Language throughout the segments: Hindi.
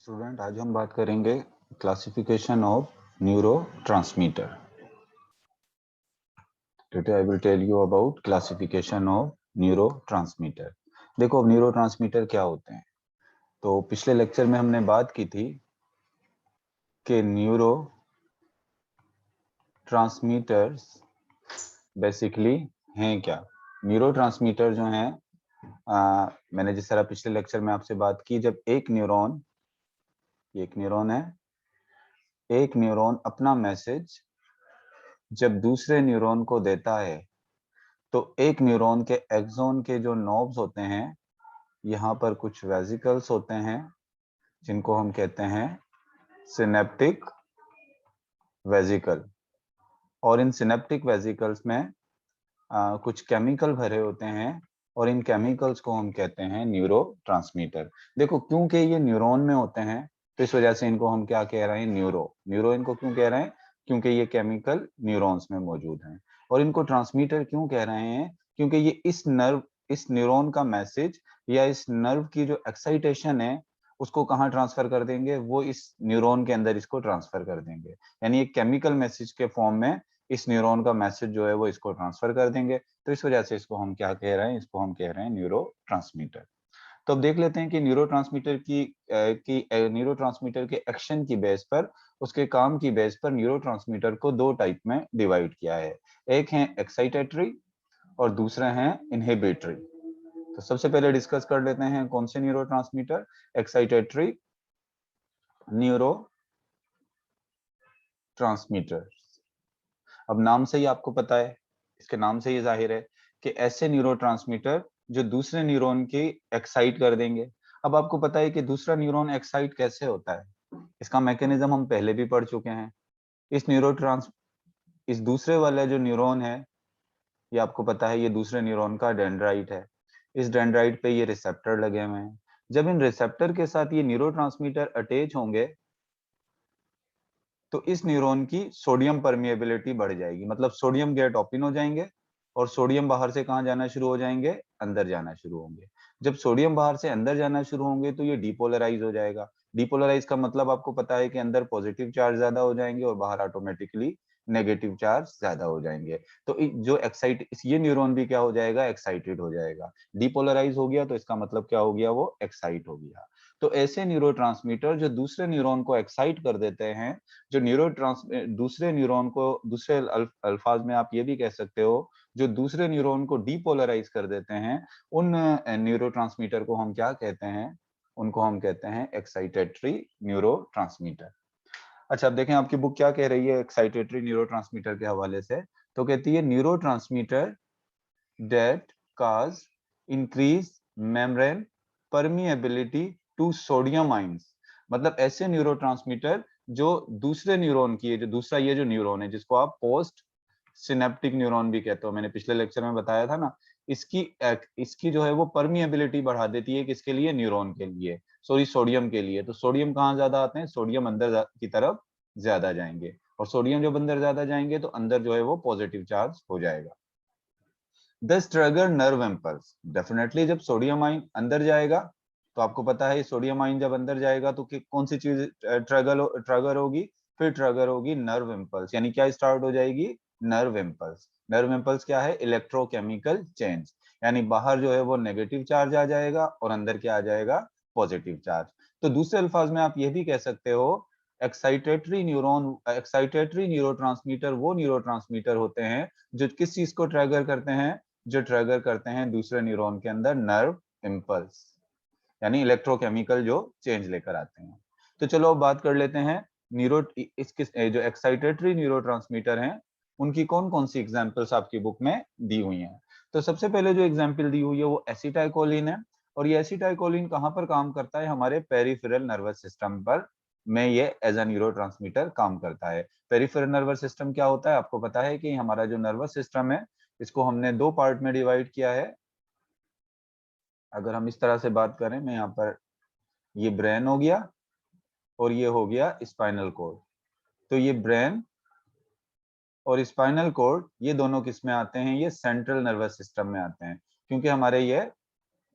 स्टूडेंट, आज हम बात करेंगे classification of neurotransmitter. Today I will tell you about classification of neurotransmitter. देखो, अब न्यूरोट्रांसमीटर क्या होते हैं। तो पिछले लेक्चर में हमने बात की थी कि न्यूरो ट्रांसमीटर्स बेसिकली हैं क्या। न्यूरोट्रांसमीटर जो हैं, मैंने जिस तरह पिछले लेक्चर में आपसे बात की, जब एक न्यूरॉन है, एक न्यूरॉन अपना मैसेज जब दूसरे न्यूरॉन को देता है तो एक न्यूरॉन के एक्सोन के जो नोब्स होते हैं, यहाँ पर कुछ वेसिकल्स होते हैं जिनको हम कहते हैं सिनेप्टिक वेसिकल। और इन सिनेप्टिक वेसिकल्स में कुछ केमिकल भरे होते हैं और इन केमिकल्स को हम कहते हैं न्यूरोट्रांसमीटर। देखो, क्योंकि ये न्यूरॉन में होते हैं तो इस वजह से इनको हम क्या कह रहे हैं, न्यूरो इनको क्यों कह रहे हैं, क्योंकि ये केमिकल न्यूरॉन्स में मौजूद हैं। और इनको ट्रांसमीटर क्यों कह रहे हैं, क्योंकि ये इस न्यूरॉन का मैसेज या इस नर्व की जो एक्साइटेशन है उसको कहाँ ट्रांसफर कर देंगे, वो इस न्यूरॉन के अंदर इसको ट्रांसफर कर देंगे। यानी एक केमिकल मैसेज के फॉर्म में इस न्यूरॉन का मैसेज जो है वो इसको ट्रांसफर कर देंगे। तो इस वजह से इसको हम क्या कह रहे हैं, इसको हम कह रहे हैं न्यूरोट्रांसमीटर। तो अब देख लेते हैं कि न्यूरोट्रांसमीटर के एक्शन की बेस पर, उसके काम की बेस पर न्यूरोट्रांसमीटर को दो टाइप में डिवाइड किया है। एक है एक्साइटेटरी और दूसरा है इनहिबिटरी। तो सबसे पहले डिस्कस कर लेते हैं कौन से न्यूरोट्रांसमीटर, एक्साइटेटरी न्यूरोट्रांसमीटर। अब नाम से ही आपको पता है, इसके नाम से ही जाहिर है कि ऐसे न्यूरोट्रांसमीटर जो दूसरे न्यूरॉन की एक्साइट कर देंगे। अब आपको पता है कि दूसरा न्यूरॉन एक्साइट कैसे होता है, इसका मैकेनिज्म हम पहले भी पढ़ चुके हैं। इस न्यूरोट्रांस इस दूसरे वाला जो न्यूरॉन है, ये आपको पता है ये दूसरे न्यूरॉन का डेंड्राइट है। इस डेंड्राइट पे ये रिसेप्टर लगे हुए हैं। जब इन रिसेप्टर के साथ ये न्यूरोट्रांसमीटर अटैच होंगे तो इस न्यूरॉन की सोडियम परमिएबिलिटी बढ़ जाएगी, मतलब सोडियम गेट ओपन हो जाएंगे और सोडियम बाहर से कहाँ जाना शुरू हो जाएंगे, अंदर जाना शुरू होंगे। जब सोडियम बाहर से अंदर जाना शुरू होंगे तो ये डिपोलराइज हो जाएगा। डिपोलराइज का मतलब आपको पता है कि अंदर पॉजिटिव चार्ज ज्यादा हो जाएंगे और बाहर ऑटोमेटिकली नेगेटिव चार्ज ज्यादा हो जाएंगे। तो जो एक्साइट ये न्यूरॉन भी क्या हो जाएगा, एक्साइटेड हो जाएगा। डिपोलराइज हो गया तो इसका मतलब क्या हो गया, वो एक्साइट हो गया। तो ऐसे न्यूरोट्रांसमीटर जो दूसरे न्यूरॉन को एक्साइट कर देते हैं, जो दूसरे न्यूरॉन को, दूसरे अल्फाज में आप ये भी कह सकते हो, जो दूसरे न्यूरॉन को डीपोलराइज कर देते हैं, उन न्यूरोट्रांसमीटर को हम क्या कहते हैं, उनको हम कहते हैं एक्साइटेटरी न्यूरोट्रांसमीटर। अच्छा, अब देखें आपकी बुक क्या कह रही है एक्साइटेटरी न्यूरोट्रांसमीटर के हवाले से। तो कहती है neurotransmitter that cause increase membrane permeability to sodium ions. मतलब ऐसे न्यूरोट्रांसमीटर जो दूसरे न्यूरॉन की, जो दूसरा ये जो न्यूरॉन है जिसको आप पोस्ट सिनेप्टिक न्यूरॉन भी कहते हो, मैंने पिछले लेक्चर में बताया था ना, इसकी जो है वो परमिएबिलिटी बढ़ा देती है, किसके लिए, न्यूरॉन के लिए, सॉरी सोडियम के लिए। तो सोडियम कहाँ ज्यादा आते हैं, सोडियम अंदर की तरफ ज्यादा जाएंगे, और सोडियम जब अंदर ज्यादा जाएंगे तो अंदर जो है वो पॉजिटिव चार्ज हो जाएगा। दस ट्रिगर नर्व इम्पल्स, डेफिनेटली जब सोडियम आइन अंदर जाएगा तो आपको पता है सोडियम आइन जब अंदर जाएगा तो कौन सी चीज ट्रिगर होगी, फिर ट्रिगर होगी नर्व इम्पल्स। यानी क्या स्टार्ट हो जाएगी, नर्व इम्पल्स। नर्व इम्पल्स क्या है, इलेक्ट्रोकेमिकल चेंज। यानी बाहर जो है वो नेगेटिव चार्ज आ जाएगा और अंदर क्या आ जाएगा, पॉजिटिव चार्ज। तो दूसरे अल्फाज में आप ये भी कह सकते हो, एक्साइटेटरी न्यूरोट्रांसमीटर वो न्यूरोट्रांसमीटर होते हैं जो किस चीज को ट्रिगर करते हैं, जो ट्रिगर करते हैं दूसरे न्यूरॉन के अंदर नर्व इम्पल्स, यानी इलेक्ट्रोकेमिकल जो चेंज लेकर आते हैं। तो चलो अब बात कर लेते हैं न्यूरो इसके जो एक्साइटेटरी न्यूरोट्रांसमीटर हैं उनकी कौन कौन सी एग्जांपल्स आपकी बुक में दी हुई हैं। तो सबसे पहले जो एग्जांपल दी हुई है वो एसिटाइकोलिन है। और ये एसिटाइकोलिन कहाँ पर काम करता है, हमारे पेरिफेरल नर्वस सिस्टम पर में ये एज अ न्यूरोट्रांसमीटर काम करता है। पेरिफेरल नर्वस सिस्टम क्या होता है, आपको पता है कि हमारा जो नर्वस सिस्टम है इसको हमने दो पार्ट में डिवाइड किया है। अगर हम इस तरह से बात करें, मैं यहाँ पर, ये ब्रेन हो गया और ये हो गया स्पाइनल कोड। तो ये ब्रेन और स्पाइनल कोड ये दोनों किस में आते हैं, ये सेंट्रल नर्वस सिस्टम में आते हैं। क्योंकि हमारे ये,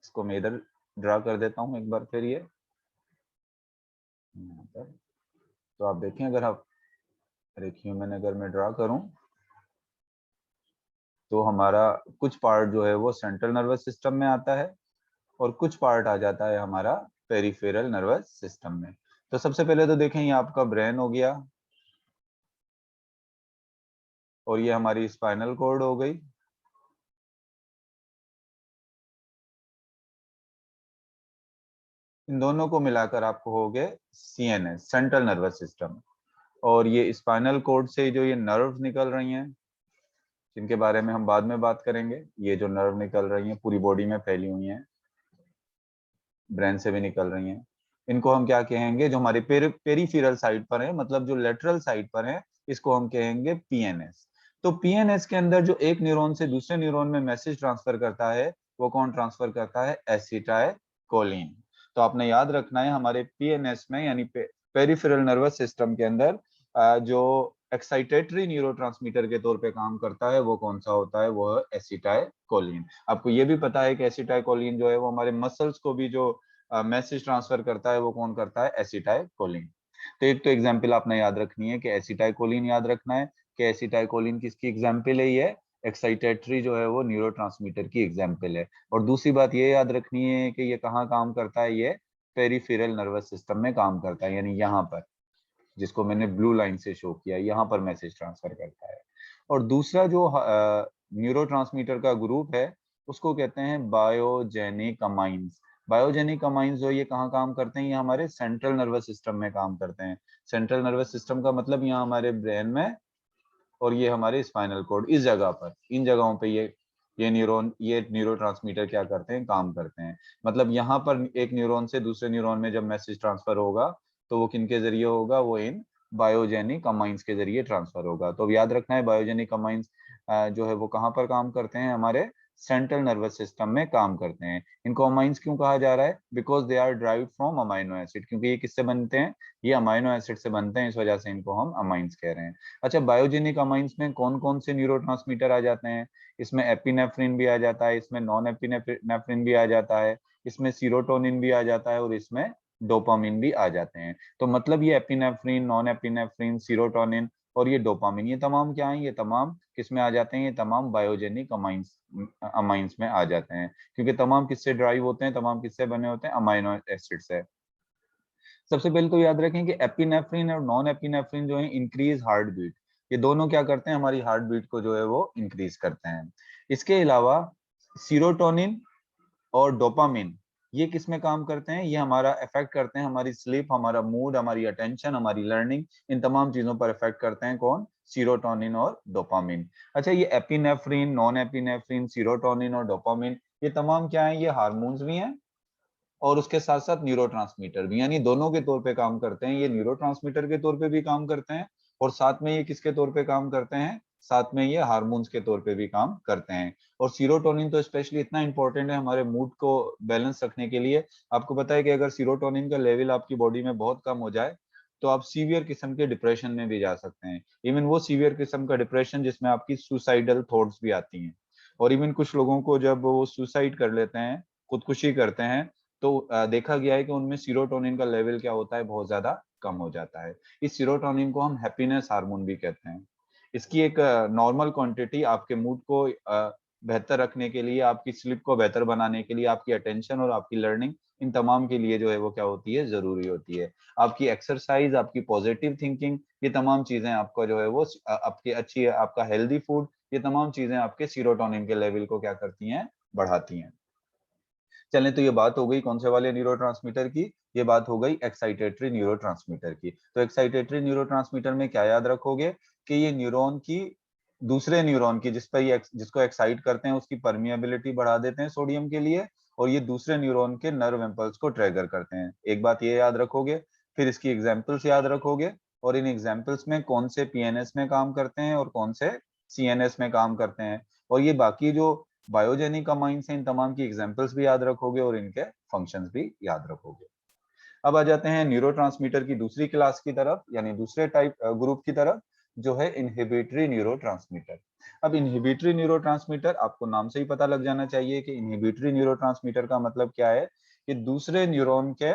इसको मैं इधर ड्रा कर देता हूं एक बार फिर, ये यहाँ पर तो आप देखें, अगर आप रेखीय अगर मैं ड्रा करूं तो हमारा कुछ पार्ट जो है वो सेंट्रल नर्वस सिस्टम में आता है और कुछ पार्ट आ जाता है हमारा पेरिफेरल नर्वस सिस्टम में। तो सबसे पहले तो देखें, ये आपका ब्रेन हो गया और ये हमारी स्पाइनल कॉर्ड हो गई। इन दोनों को मिलाकर आपको हो गए सीएनएस, सेंट्रल नर्वस सिस्टम। और ये स्पाइनल कॉर्ड से जो ये नर्व निकल रही हैं, जिनके बारे में हम बाद में बात करेंगे, ये जो नर्व निकल रही हैं पूरी बॉडी में फैली हुई हैं, ब्रेन से भी निकल रही हैं, इनको हम क्या कहेंगे, जो हमारे पेरीफेरल साइड पर है, मतलब जो लेटरल साइड पर है, इसको हम कहेंगे पीएनएस। तो पीएनएस के अंदर जो एक न्यूरॉन से दूसरे न्यूरॉन में मैसेज ट्रांसफर करता है, वो कौन ट्रांसफर करता है, एसिटाइलकोलिन। तो आपने याद रखना है, हमारे पीएनएस में यानी पेरिफेरल नर्वस सिस्टम के अंदर जो एक्साइटेटरी न्यूरोट्रांसमीटर के तौर पे काम करता है, वो कौन सा होता है, वो है एसिटाइलकोलिन। आपको ये भी पता है कि एसिटाइलकोलिन जो है वो हमारे मसल्स को भी जो मैसेज ट्रांसफर करता है, वो कौन करता है, एसिटाइलकोलिन। तो एक तो एग्जांपल आपने याद रखनी है कि एसिटाइलकोलिन याद रखना है कि एसिटाइलकोलिन किसकी एग्जांपल है, ये एक्साइटेटरी जो है वो न्यूरोट्रांसमीटर की एग्जांपल है। और दूसरी बात ये याद रखनी है कि ये कहाँ काम करता है, ये पेरिफेरल नर्वस सिस्टम में काम करता है, यानी यहाँ पर, जिसको मैंने ब्लू लाइन से शो किया, यहाँ पर मैसेज ट्रांसफर करता है। और दूसरा जो न्यूरोट्रांसमीटर का ग्रुप है, उसको कहते हैं बायोजेनिक अमाइंस। बायोजेनिक अमाइंस जो ये कहाँ काम करते हैं, ये हमारे सेंट्रल नर्वस सिस्टम में काम करते हैं। सेंट्रल नर्वस सिस्टम का मतलब यहाँ हमारे ब्रेन में, और ये हमारे स्पाइनल कॉर्ड, इस जगह पर, इन जगहों पे ये न्यूरोट्रांसमीटर क्या करते हैं, काम करते हैं। मतलब यहाँ पर एक न्यूरॉन से दूसरे न्यूरॉन में जब मैसेज ट्रांसफर होगा, तो वो किनके जरिए होगा, वो इन बायोजेनिक अमाइंस के जरिए ट्रांसफर होगा। तो याद रखना है, बायोजेनिक अमाइंस जो है वो कहाँ पर काम करते हैं, हमारे सेंट्रल नर्वस सिस्टम में काम करते हैं। इनको अमाइंस क्यों कहा जा रहा है, because they are derived from amino acid, क्योंकि ये किससे बनते हैं, ये अमाइनो एसिड से बनते हैं, इस वजह से इनको हम अमाइंस कह रहे हैं। अच्छा, बायोजेनिक अमाइंस में कौन कौन से न्यूरोट्रांसमीटर आ जाते हैं, इसमें एपिनेफ्रिन भी आ जाता है, इसमें नॉन एपिनेफ्रिन भी आ जाता है, इसमें सीरोटोनिन भी आ जाता है, और इसमें डोपामिन भी आ जाते हैं। तो मतलब ये एपिनेफ्रिन, नॉन एपिनेफ्रिन, सीरोटोनिन और ये डोपामिन, ये तमाम क्या है, ये तमाम किस में आ जाते हैं, ये तमाम बायोजेनिक अमाइंस अमाइंस में आ जाते हैं। क्योंकि तमाम किससे ड्राइव होते हैं, तमाम किससे बने होते हैं, अमाइनो एसिड से। सबसे पहले तो याद रखें कि एपिनेफ्रिन और नॉन एपिनेफ्रिन जो है इंक्रीज हार्ट बीट, ये दोनों क्या करते हैं, हमारी हार्ट बीट को जो है वो इंक्रीज करते हैं। इसके अलावा सीरोटोनिन और डोपामिन, ये किस में काम करते हैं, ये हमारा इफेक्ट करते हैं हमारी स्लीप, हमारा मूड, हमारी अटेंशन, हमारी लर्निंग, इन तमाम चीजों पर इफेक्ट करते हैं कौन, सीरोटोनिन और डोपामिन। अच्छा, ये एपिनेफ्रिन, नॉन एपिनेफ्रिन, सीरोटोनिन और डोपामिन, ये तमाम क्या है, ये हार्मोन्स भी हैं और उसके साथ साथ न्यूरोट्रांसमीटर भी, यानी दोनों के तौर पे काम करते हैं। ये न्यूरोट्रांसमीटर के तौर पे भी काम करते हैं और साथ में ये किसके तौर पे काम करते हैं, साथ में ये हार्मोन्स के तौर पे भी काम करते हैं। और सीरोटोनिन तो स्पेशली इतना इंपॉर्टेंट है हमारे मूड को बैलेंस रखने के लिए। आपको पता है कि अगर सीरोटोनिन का लेवल आपकी बॉडी में बहुत कम हो जाए, तो आप सीवियर किस्म के डिप्रेशन में भी जा सकते हैं। इवन वो सीवियर किस्म का डिप्रेशन जिसमें आपकी सुसाइडल थॉट्स भी आती हैं। और इवन कुछ लोगों को जब वो सुसाइड कर लेते हैं, खुदकुशी करते हैं, तो देखा गया है कि उनमें सीरोटोनिन का लेवल क्या होता है, बहुत ज्यादा कम हो जाता है। इस सीरोटोनिन को हम हैप्पीनेस हार्मोन भी कहते हैं। इसकी एक नॉर्मल क्वांटिटी आपके मूड को बेहतर रखने के लिए, आपकी स्लीप को बेहतर बनाने के लिए, आपकी अटेंशन और आपकी लर्निंग, इन तमाम के लिए जो है वो क्या होती है, जरूरी होती है। आपकी एक्सरसाइज, आपकी पॉजिटिव थिंकिंग, ये तमाम चीजें आपका जो है वो आपकी अच्छी, आपका हेल्दी फूड, ये तमाम चीजें आपके सीरोटोनिन के लेवल को क्या करती हैं, बढ़ाती हैं। चलें, तो ये बात हो गई कौन से वाले न्यूरोट्रांसमीटर की, ये बात हो गई एक्साइटेटरी न्यूरोट्रांसमीटर की। तो एक्साइटेटरी न्यूरोट्रांसमीटर में क्या याद रखोगे कि ये न्यूरॉन की, दूसरे न्यूरॉन की जिस पर ये जिसको एक्साइट करते हैं, उसकी परमिएबिलिटी बढ़ा देते हैं सोडियम के लिए, और ये दूसरे न्यूरॉन के नर्व इम्पल्स को ट्रिगर करते हैं। एक बात ये याद रखोगे, फिर इसकी एग्जाम्पल्स याद रखोगे, और इन एग्जाम्पल्स में कौन से पीएनएस में काम करते हैं और कौन से सीएनएस में काम करते हैं, और ये बाकी जो बायोजेनिक अमाइंस हैं, इन तमाम की एग्जांपल्स भी याद रखोगे और इनके फंक्शंस भी याद रखोगे। अब आ जाते हैं न्यूरोट्रांसमीटर की दूसरी क्लास की तरफ, यानी दूसरे टाइप ग्रुप की तरफ, जो है इनहिबिटरी न्यूरोट्रांसमीटर। अब इनहिबिटरी न्यूरोट्रांसमीटर, आपको नाम से ही पता लग जाना चाहिए कि इनहिबिटरी न्यूरोट्रांसमीटर का मतलब क्या है, कि दूसरे न्यूरॉन के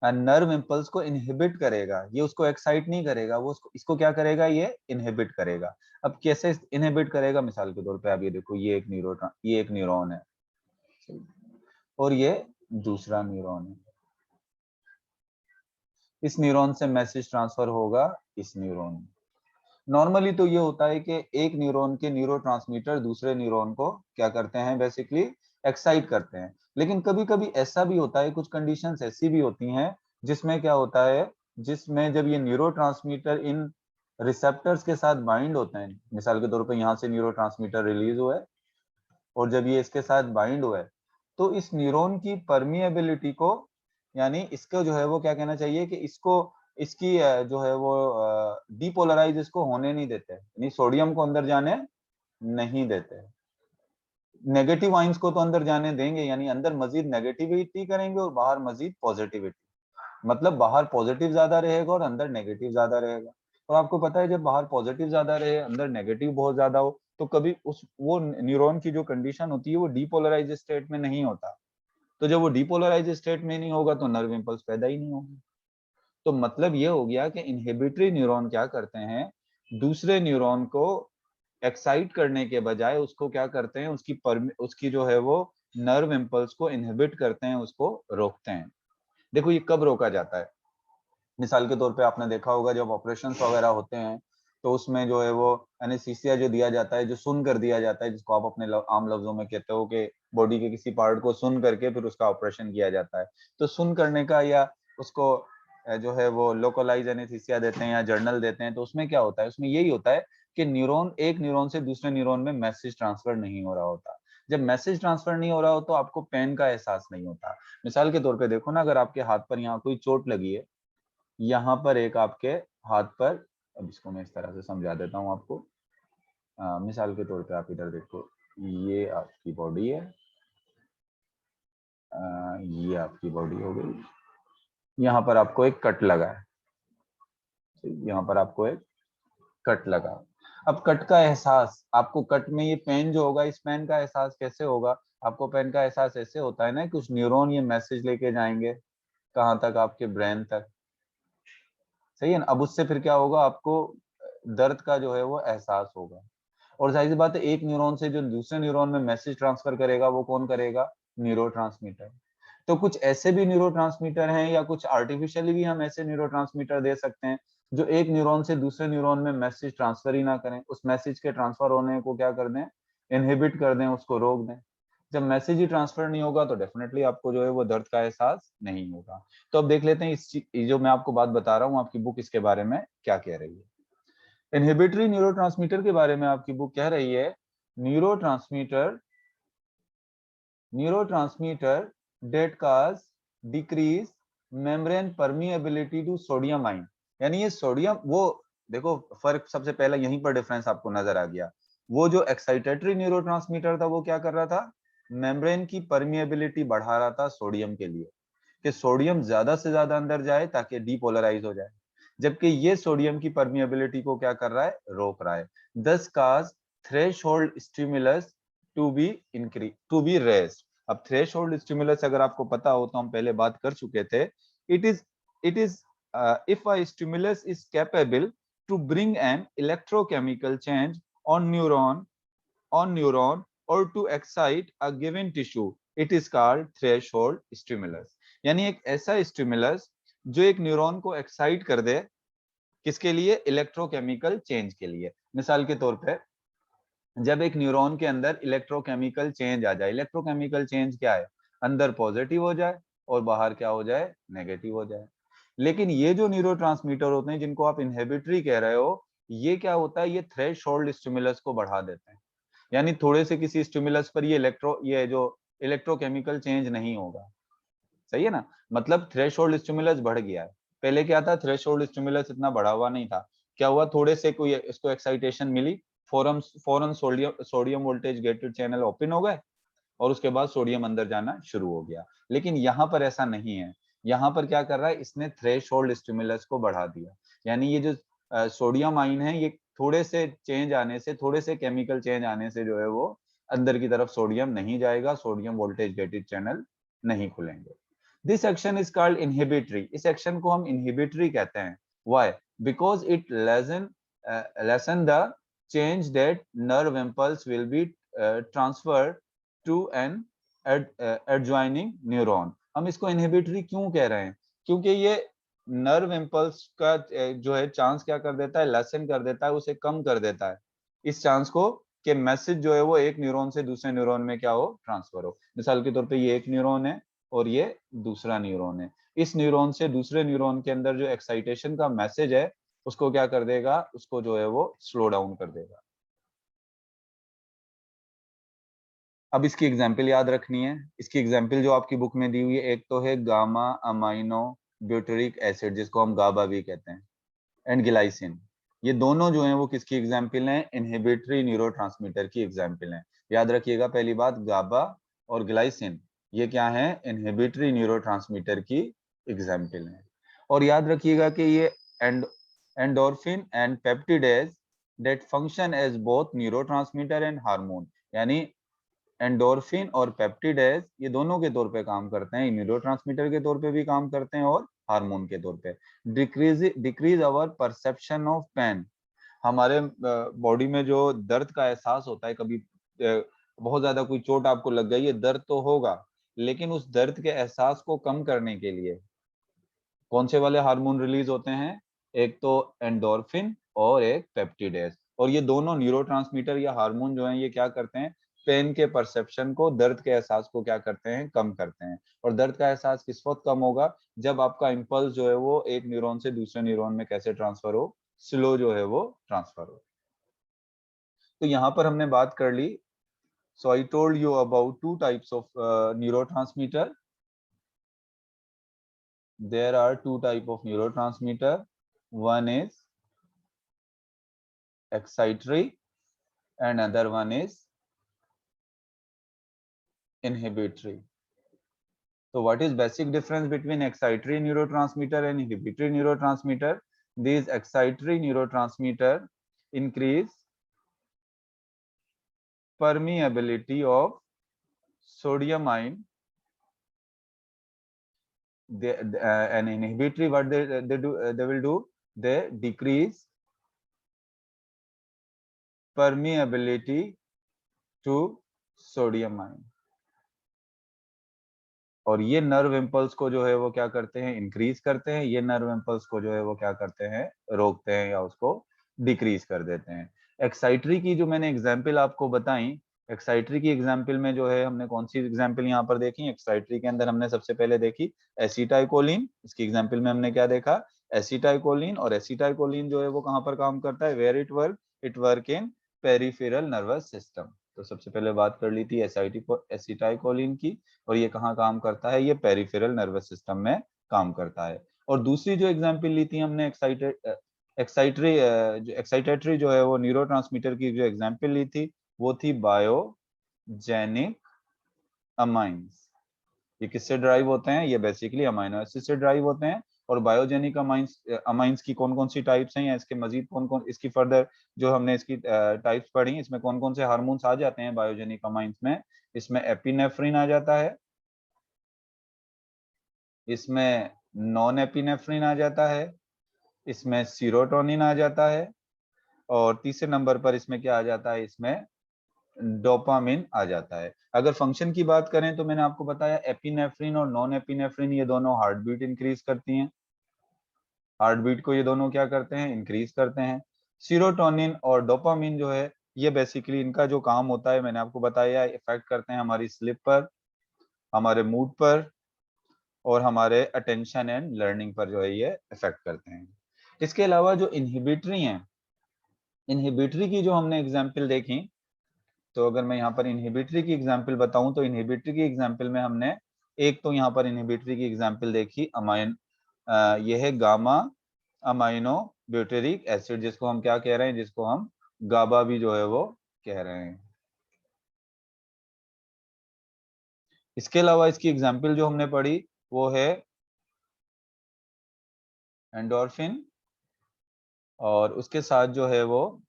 नर्व इम्पल्स को इनहिबिट करेगा, ये उसको एक्साइट नहीं करेगा, वो इसको क्या करेगा, ये इनहिबिट करेगा। अब कैसे इनहिबिट करेगा, मिसाल के तौर पे आप ये देखो, ये एक न्यूरॉन है और ये दूसरा न्यूरॉन है। इस न्यूरॉन से मैसेज ट्रांसफर होगा इस न्यूरॉन में। नॉर्मली तो ये होता है कि एक न्यूरॉन के न्यूरोट्रांसमीटर दूसरे न्यूरॉन को क्या करते हैं, बेसिकली एक्साइट करते हैं। लेकिन कभी कभी ऐसा भी होता है, कुछ कंडीशंस ऐसी भी होती हैं जिसमें क्या होता है, जिसमें जब ये न्यूरोट्रांसमीटर इन रिसेप्टर्स के साथ बाइंड होते हैं, मिसाल के तौर पर यहाँ से न्यूरोट्रांसमीटर रिलीज हुआ है और जब ये इसके साथ बाइंड हुआ है, तो इस न्यूरॉन की परमिएबिलिटी को, यानी इसको जो है वो क्या कहना चाहिए कि इसको, इसकी जो है वो डीपोलराइज इसको होने नहीं देते, यानी सोडियम को अंदर जाने नहीं देते। नेगेटिव आइंस को तो अंदर जाने देंगे, यानी अंदर मजीद नेगेटिविटी करेंगे और बाहर मजीद पॉजिटिविटी, मतलब बाहर पॉजिटिव ज्यादा रहेगा और अंदर नेगेटिव ज्यादा रहेगा। और आपको पता है जब बाहर पॉजिटिव ज्यादा रहे अंदर नेगेटिव बहुत ज्यादा हो, तो कभी उस वो न्यूरॉन की जो कंडीशन होती है वो डीपोलराइज स्टेट में नहीं होता। तो जब वो डीपोलराइज स्टेट में नहीं होगा तो नर्व इम्पल्स पैदा ही नहीं होगा। तो मतलब ये हो गया कि इनहिबिटरी न्यूरॉन क्या करते हैं, दूसरे न्यूरॉन को एक्साइट करने के बजाय उसको क्या करते हैं, उसकी जो है वो नर्व इम्पल्स को इनहिबिट करते हैं, उसको रोकते हैं। देखो ये कब रोका जाता है, मिसाल के तौर पे आपने देखा होगा जब ऑपरेशंस वगैरह होते हैं तो उसमें जो है वो एनेस्थीसिया जो दिया जाता है, जो सुन कर दिया जाता है, जिसको आप अपने आम लफ्जों में कहते हो कि बॉडी के किसी पार्ट को सुन करके फिर उसका ऑपरेशन किया जाता है। तो सुन करने का या उसको जो है वो लोकलाइज एनेस्थीसिया देते हैं या जर्नल देते हैं, तो उसमें क्या होता है, उसमें यही होता है कि न्यूरॉन एक न्यूरॉन से दूसरे न्यूरॉन में मैसेज ट्रांसफर नहीं हो रहा होता। जब मैसेज ट्रांसफर नहीं हो रहा हो तो आपको पेन का एहसास नहीं होता। मिसाल के तौर पे देखो ना, अगर आपके हाथ पर यहाँ कोई चोट लगी है, यहाँ पर एक आपके हाथ पर, अब इसको मैं इस तरह से समझा देता हूँ आपको। मिसाल के तौर पे आप इधर देखो, ये आपकी बॉडी है, ये आपकी बॉडी हो गई, यहाँ पर आपको एक कट लगा है, यहाँ पर आपको एक कट लगा। अब कट का एहसास आपको, कट में ये पेन जो होगा, इस पेन का एहसास कैसे होगा, आपको पेन का एहसास ऐसे होता है ना, कुछ न्यूरॉन ये मैसेज लेके जाएंगे कहाँ तक, आपके ब्रेन तक, सही है ना। अब उससे फिर क्या होगा, आपको दर्द का जो है वो एहसास होगा। और जाहिर सी बात है एक न्यूरॉन से जो दूसरे न्यूरॉन में मैसेज ट्रांसफर करेगा वो कौन करेगा, न्यूरोट्रांसमीटर। तो कुछ ऐसे भी न्यूरोट्रांसमीटर हैं या कुछ आर्टिफिशियली भी हम ऐसे न्यूरोट्रांसमीटर दे सकते हैं जो एक न्यूरॉन से दूसरे न्यूरॉन में मैसेज ट्रांसफर ही ना करें, उस मैसेज के ट्रांसफर होने को क्या कर दें, इनहिबिट कर दें, उसको रोक दें। जब मैसेज ही ट्रांसफर नहीं होगा तो डेफिनेटली आपको जो है वो दर्द का एहसास नहीं होगा। तो अब देख लेते हैं इस जो मैं आपको बात बता रहा हूँ, आपकी बुक इसके बारे में क्या कह रही है। इनहिबिटरी न्यूरोट्रांसमीटर के बारे में आपकी बुक कह रही है, neurotransmitter neurotransmitter that cause decrease membrane permeability to sodium ion. यानी ये सोडियम, वो देखो फर्क सबसे पहला यहीं पर डिफरेंस आपको नजर आ गया। वो जो एक्साइटेटरी न्यूरोट्रांसमीटर था वो क्या कर रहा था, मेम्ब्रेन की परमिएबिलिटी बढ़ा रहा था सोडियम के लिए, कि सोडियम ज्यादा से ज्यादा अंदर जाए ताकि डीपोलराइज हो जाए। जबकि ये सोडियम की परमिएबिलिटी को क्या कर रहा है, रोक रहा है। Thus cause threshold stimulus to be raised. अब थ्रेशोल्ड स्टिमुलस अगर आपको पता हो तो हम पहले बात कर चुके थे। It is if a stimulus is capable to bring an electrochemical change on neuron और to excite a given tissue, it is called threshold stimulus. यानी एक ऐसा स्टिमुलस जो एक न्यूरॉन को एक्साइट कर दे, किसके लिए, इलेक्ट्रोकेमिकल चेंज के लिए। मिसाल के तौर पे जब एक न्यूरॉन के अंदर इलेक्ट्रोकेमिकल चेंज आ जाए, इलेक्ट्रोकेमिकल चेंज क्या है, अंदर पॉजिटिव हो जाए और बाहर क्या हो जाए, नेगेटिव हो जाए। लेकिन ये जो न्यूरोट्रांसमीटर होते हैं जिनको आप इनहिबिटरी कह रहे हो, ये क्या होता है, ये थ्रेशोल्ड स्टिमुलस को बढ़ा देते हैं। यानी थोड़े से किसी स्टिमुलस पर ये जो इलेक्ट्रोकेमिकल चेंज नहीं होगा, सही है ना। मतलब थ्रेशोल्ड स्टिमुलस बढ़ गया है। पहले क्या था, थ्रेशोल्ड स्टिमुलस इतना बढ़ा हुआ नहीं था। क्या हुआ, थोड़े से कोई इसको एक्साइटेशन मिली, फौरन फौरन sodium voltage gated channel open हो गए और उसके बाद सोडियम अंदर जाना शुरू हो गया। लेकिन यहाँ पर ऐसा नहीं है। यहाँ पर क्या कर रहा है, इसने थ्रेशोल्ड स्टिमुलस को बढ़ा दिया। यानी ये जो सोडियम आइन है, ये थोड़े से चेंज आने से, थोड़े से केमिकल चेंज आने से जो है वो अंदर की तरफ सोडियम नहीं जाएगा, सोडियम वोल्टेज गेटेड चैनल नहीं खुलेंगे। This action is called inhibitory. इस एक्शन को हम इनहिबिटरी कहते हैं। Why? Because it lesson the change that nerve impulse will be transferred to an adjoining neuron। हम इसको इनहिबिटरी क्यों कह रहे हैं? क्योंकि ये नर्व इम्पल्स का जो है चांस क्या कर देता है, लेसन कर देता है, उसे कम कर देता है, इस चांस को कि मैसेज जो है वो एक न्यूरॉन से दूसरे न्यूरॉन में क्या हो, ट्रांसफर हो। मिसाल के तौर पे ये एक न्यूरॉन है और ये दूसरा न्यूरॉन है। इस न्यूरॉन से दूसरे न्यूरॉन के अंदर जो एक्साइटेशन का मैसेज है उसको क्या कर देगा, उसको जो है वो स्लो डाउन कर देगा। अब इसकी एग्जाम्पल याद रखनी है। इसकी एग्जाम्पल जो आपकी बुक में दी हुई है, एक तो है गामा अमाइनो ब्यूटरिक एसिड जिसको हम गाबा भी कहते हैं, एंड ग्लाइसिन। ये दोनों जो हैं वो किसकी एग्जाम्पल हैं, इनहिबिटरी न्यूरोट्रांसमीटर की एग्जाम्पल हैं। याद रखिएगा पहली बात, गाबा और ग्लाइसिन ये क्या है, इनहिबिटरी न्यूरोट्रांसमीटर की एग्जाम्पल हैं। और याद रखिएगा कि ये endorphin and peptidase that function as both neurotransmitter and hormone, यानी एंडोर्फिन और पेप्टिडेज ये दोनों के तौर पे काम करते हैं, न्यूरोट्रांसमीटर के तौर पे भी काम करते हैं और हार्मोन के तौर पे। Decrease our perception of pain. हमारे बॉडी में जो दर्द का एहसास होता है, कभी बहुत ज्यादा कोई चोट आपको लग गई है, दर्द तो होगा, लेकिन उस दर्द के एहसास को कम करने के लिए कौन से वाले हार्मोन रिलीज होते हैं, एक तो एंडोर्फिन और एक पेप्टिडेज। और ये दोनों न्यूरोट्रांसमीटर या हार्मोन जो हैं ये क्या करते हैं, पेन के परसेप्शन को, दर्द के एहसास को क्या करते हैं, कम करते हैं। और दर्द का एहसास किस वक्त कम होगा, जब आपका इम्पल्स जो है वो एक न्यूरॉन से दूसरे न्यूरॉन में कैसे ट्रांसफर हो, स्लो जो है वो ट्रांसफर हो। तो यहाँ पर हमने बात कर ली। So I told you about two types of neurotransmitter. There are two type of neurotransmitter. One is excitatory and other one is inhibitory. So what is basic difference between excitatory neurotransmitter and inhibitory neurotransmitter? These excitatory neurotransmitter increase permeability of sodium ion. And inhibitory, what they will do, they decrease permeability to sodium ion। और ये नर्व इम्पल्स को जो है वो क्या करते हैं, इंक्रीज करते हैं, ये नर्व इम्पल्स को जो है वो क्या करते हैं, रोकते हैं या उसको डिक्रीज कर देते हैं। एक्साइटरी की जो मैंने एग्जाम्पल आपको बताई, एक्साइटरी की एग्जाम्पल में जो है हमने कौन सी एग्जाम्पल यहाँ पर देखी, एक्साइटरी के अंदर हमने सबसे पहले देखी एसिटाइकोलिन। इसकी एग्जाम्पल में हमने क्या देखा, एसिटाइकोलिन। और एसिटाइकोलिन जो है वो कहाँ पर काम करता है, where it work in peripheral nervous system. तो सबसे पहले बात कर ली थी एसिटाइकोलिन की, और ये कहाँ काम करता है, ये पेरिफेरल नर्वस सिस्टम में काम करता है। और दूसरी जो एग्जांपल ली थी हमने एक्साइटेटरी जो है वो न्यूरोट्रांसमीटर की जो एग्जांपल ली थी वो थी बायोजेनिक अमाइंस। ये किससे ड्राइव होते हैं, ये बेसिकली अमाइनो एसिड से ड्राइव होते हैं। और बायोजेनिक अमाइंस की कौन कौन सी टाइप्स हैं, या इसके मजीद कौन कौन, इसकी फर्दर जो हमने इसकी टाइप्स पढ़ी, इसमें कौन कौन से हार्मोन्स आ जाते हैं बायोजेनिक अमाइंस में। इसमें एपिनेफ्रिन आ जाता है, इसमें नॉन एपिनेफ्रिन आ जाता है, इसमें सीरोटोनिन आ जाता है, और तीसरे नंबर पर इसमें क्या आ जाता है, इसमें डोपामिन आ जाता है। अगर फंक्शन की बात करें तो मैंने आपको बताया एपिनेफ्रिन और नॉन एपिनेफ्रिन ये दोनों हार्ट बीट इंक्रीज करती हैं, हार्ट बीट को ये दोनों क्या करते हैं, इंक्रीज करते हैं। सीरोटोनिन और डोपामिन जो है ये बेसिकली इनका जो काम होता है मैंने आपको बताया, इफेक्ट करते हैं हमारी स्लीप पर, हमारे मूड पर, और हमारे अटेंशन एंड लर्निंग पर जो है ये इफेक्ट करते हैं। इसके अलावा जो इनहिबिटरी हैं, इनहिबिटरी की जो हमने एग्जांपल देखी, तो अगर मैं यहाँ पर इनहिबिटरी की एग्जांपल बताऊं तो इनहिबिटरी की एग्जांपल में हमने एक तो यहाँ पर इनहिबिटरी की एग्जांपल देखी अमाइन, ये है गामा अमाइनो ब्यूटेरिक एसिड, जिसको हम क्या कह रहे हैं, जिसको हम गाबा भी जो है वो कह रहे हैं। इसके अलावा इसकी एग्जांपल जो हमने पढ़ी वो है एंडोर्फिन, और उसके साथ जो है वो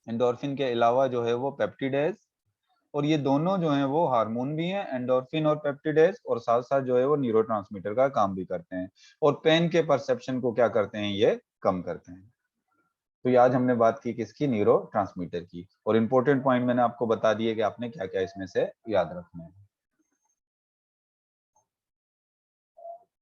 एंडोर्फिन के अलावा जो है वो पेप्टिडेज, और ये दोनों जो है वो हार्मोन भी हैं, एंडोर्फिन और पेप्टिडेज, और साथ साथ जो है वो न्यूरोट्रांसमीटर का काम भी करते हैं, और पेन के परसेप्शन को क्या करते हैं, ये कम करते हैं। तो ये आज हमने बात की किसकी, न्यूरो ट्रांसमीटर की, और इंपॉर्टेंट पॉइंट मैंने आपको बता दिए कि आपने क्या क्या इसमें से याद रखना है।